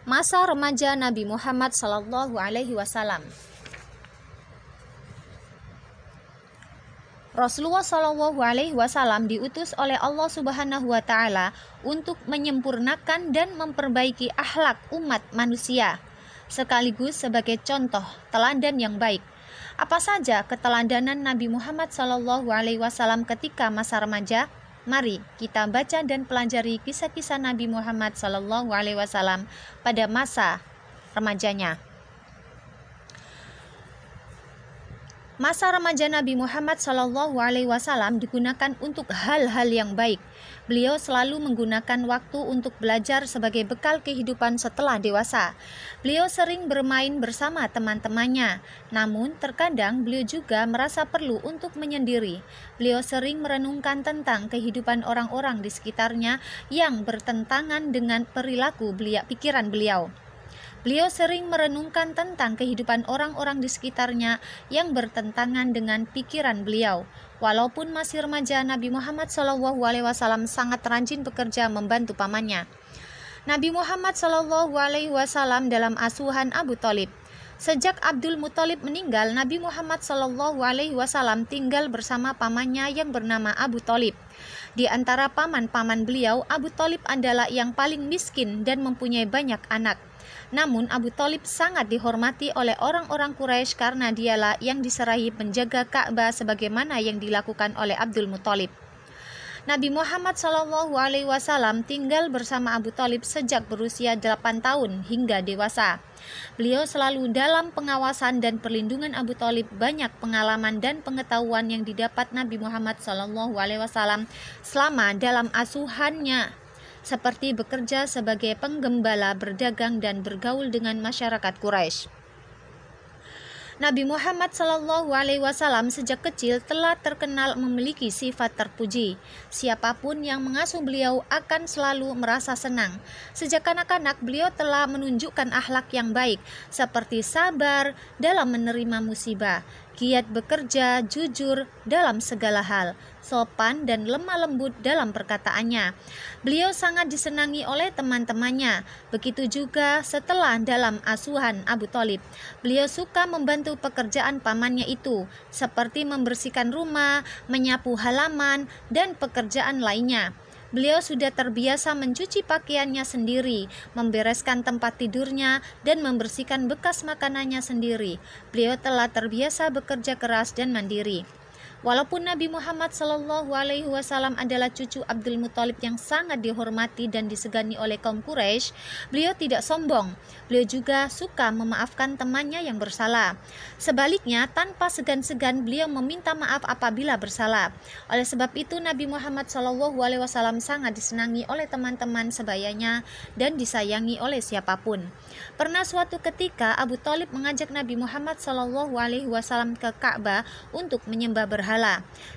Masa remaja Nabi Muhammad SAW. Rasulullah SAW diutus oleh Allah Subhanahu wa Ta'ala untuk menyempurnakan dan memperbaiki akhlak umat manusia, sekaligus sebagai contoh teladan yang baik. Apa saja keteladanan Nabi Muhammad SAW ketika masa remaja? Mari kita baca dan pelajari kisah-kisah Nabi Muhammad SAW pada masa remajanya. Masa remaja Nabi Muhammad SAW digunakan untuk hal-hal yang baik. Beliau selalu menggunakan waktu untuk belajar sebagai bekal kehidupan setelah dewasa. Beliau sering bermain bersama teman-temannya, namun terkadang beliau juga merasa perlu untuk menyendiri. Beliau sering merenungkan tentang kehidupan orang-orang di sekitarnya yang bertentangan dengan perilaku pikiran beliau. Beliau sering merenungkan tentang kehidupan orang-orang di sekitarnya yang bertentangan dengan pikiran beliau. Walaupun masih remaja, Nabi Muhammad SAW sangat rajin bekerja membantu pamannya. Nabi Muhammad SAW dalam asuhan Abu Thalib. Sejak Abdul Muthalib meninggal, Nabi Muhammad SAW tinggal bersama pamannya yang bernama Abu Thalib. Di antara paman-paman beliau, Abu Thalib adalah yang paling miskin dan mempunyai banyak anak. Namun Abu Thalib sangat dihormati oleh orang-orang Quraisy karena dialah yang diserahi penjaga Ka'bah sebagaimana yang dilakukan oleh Abdul Muthalib. Nabi Muhammad SAW tinggal bersama Abu Thalib sejak berusia 8 tahun hingga dewasa. Beliau selalu dalam pengawasan dan perlindungan Abu Thalib. Banyak pengalaman dan pengetahuan yang didapat Nabi Muhammad SAW selama dalam asuhannya, seperti bekerja sebagai penggembala, berdagang, dan bergaul dengan masyarakat Quraisy. Nabi Muhammad SAW sejak kecil telah terkenal memiliki sifat terpuji. Siapapun yang mengasuh beliau akan selalu merasa senang. Sejak kanak-kanak beliau telah menunjukkan akhlak yang baik, seperti sabar dalam menerima musibah, giat bekerja, jujur dalam segala hal, sopan dan lemah lembut dalam perkataannya. Beliau sangat disenangi oleh teman-temannya. Begitu juga setelah dalam asuhan Abu Thalib. Beliau suka membantu pekerjaan pamannya itu, seperti membersihkan rumah, menyapu halaman, dan pekerjaan lainnya. Beliau sudah terbiasa mencuci pakaiannya sendiri, membereskan tempat tidurnya, dan membersihkan bekas makanannya sendiri. Beliau telah terbiasa bekerja keras dan mandiri. Walaupun Nabi Muhammad SAW adalah cucu Abdul Muthalib yang sangat dihormati dan disegani oleh kaum Quraisy, beliau tidak sombong. Beliau juga suka memaafkan temannya yang bersalah. Sebaliknya, tanpa segan-segan beliau meminta maaf apabila bersalah. Oleh sebab itu, Nabi Muhammad SAW sangat disenangi oleh teman-teman sebayanya dan disayangi oleh siapapun. Pernah suatu ketika Abu Thalib mengajak Nabi Muhammad SAW ke Ka'bah untuk menyembah berhala.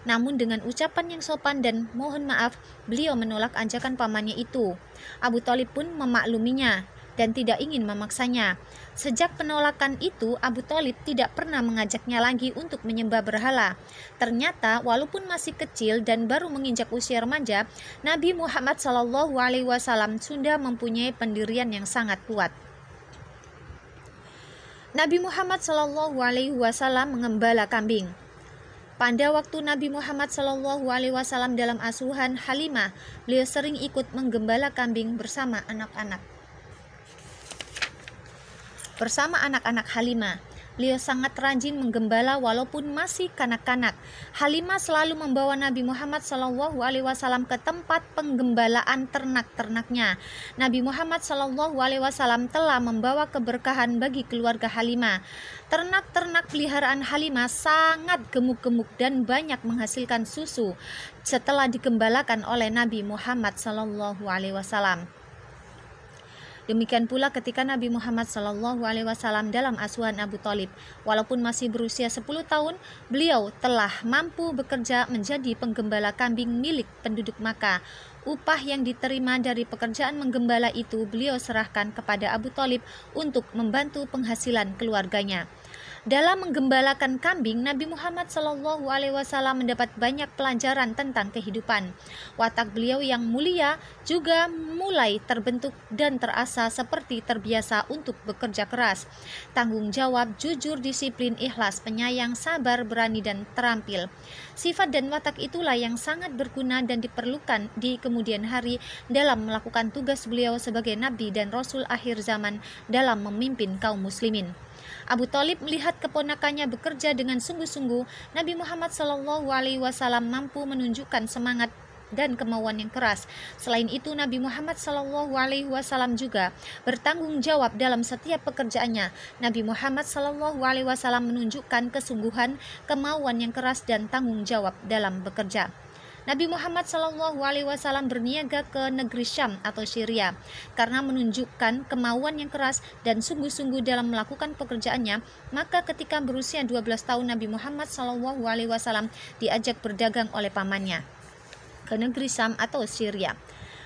Namun dengan ucapan yang sopan dan mohon maaf, beliau menolak ajakan pamannya itu. Abu Thalib pun memakluminya dan tidak ingin memaksanya. Sejak penolakan itu, Abu Thalib tidak pernah mengajaknya lagi untuk menyembah berhala. Ternyata walaupun masih kecil dan baru menginjak usia remaja, Nabi Muhammad SAW sudah mempunyai pendirian yang sangat kuat. Nabi Muhammad SAW mengembala kambing. Pada waktu Nabi Muhammad SAW dalam asuhan Halimah, beliau sering ikut menggembala kambing bersama anak-anak Halimah. Beliau sangat rajin menggembala walaupun masih kanak-kanak. Halimah selalu membawa Nabi Muhammad SAW ke tempat penggembalaan ternak-ternaknya. Nabi Muhammad SAW telah membawa keberkahan bagi keluarga Halimah. Ternak-ternak peliharaan Halimah sangat gemuk-gemuk dan banyak menghasilkan susu setelah digembalakan oleh Nabi Muhammad SAW. Demikian pula ketika Nabi Muhammad SAW dalam asuhan Abu Thalib. Walaupun masih berusia 10 tahun, beliau telah mampu bekerja menjadi penggembala kambing milik penduduk Makkah. Upah yang diterima dari pekerjaan menggembala itu beliau serahkan kepada Abu Thalib untuk membantu penghasilan keluarganya. Dalam menggembalakan kambing, Nabi Muhammad SAW mendapat banyak pelajaran tentang kehidupan. Watak beliau yang mulia juga mulai terbentuk dan terasa seperti terbiasa untuk bekerja keras. Tanggung jawab, jujur, disiplin, ikhlas, penyayang, sabar, berani, dan terampil. Sifat dan watak itulah yang sangat berguna dan diperlukan di kemudian hari dalam melakukan tugas beliau sebagai Nabi dan Rasul akhir zaman dalam memimpin kaum muslimin. Abu Thalib melihat keponakannya bekerja dengan sungguh-sungguh. Nabi Muhammad SAW mampu menunjukkan semangat dan kemauan yang keras. Selain itu, Nabi Muhammad SAW juga bertanggung jawab dalam setiap pekerjaannya. Nabi Muhammad SAW menunjukkan kesungguhan, kemauan yang keras, dan tanggung jawab dalam bekerja. Nabi Muhammad SAW berniaga ke negeri Syam atau Syria karena menunjukkan kemauan yang keras dan sungguh-sungguh dalam melakukan pekerjaannya. Maka ketika berusia 12 tahun Nabi Muhammad SAW diajak berdagang oleh pamannya ke negeri Syam atau Syria.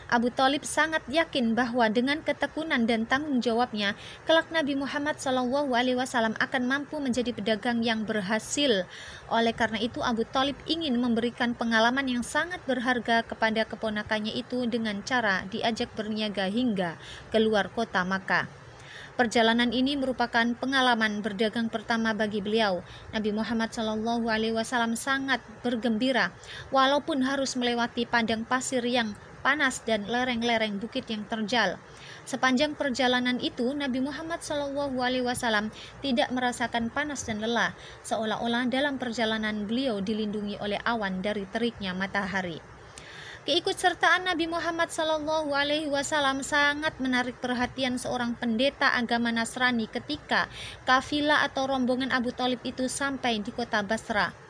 Abu Thalib sangat yakin bahwa dengan ketekunan dan tanggung jawabnya, kelak Nabi Muhammad SAW akan mampu menjadi pedagang yang berhasil. Oleh karena itu, Abu Thalib ingin memberikan pengalaman yang sangat berharga kepada keponakannya itu dengan cara diajak berniaga hingga keluar kota Makkah. Perjalanan ini merupakan pengalaman berdagang pertama bagi beliau. Nabi Muhammad SAW sangat bergembira walaupun harus melewati padang pasir yang panas dan lereng-lereng bukit yang terjal. Sepanjang perjalanan itu, Nabi Muhammad SAW tidak merasakan panas dan lelah, seolah-olah dalam perjalanan beliau dilindungi oleh awan dari teriknya matahari. Keikutsertaan Nabi Muhammad SAW sangat menarik perhatian seorang pendeta agama Nasrani ketika kafilah atau rombongan Abu Thalib itu sampai di kota Basra.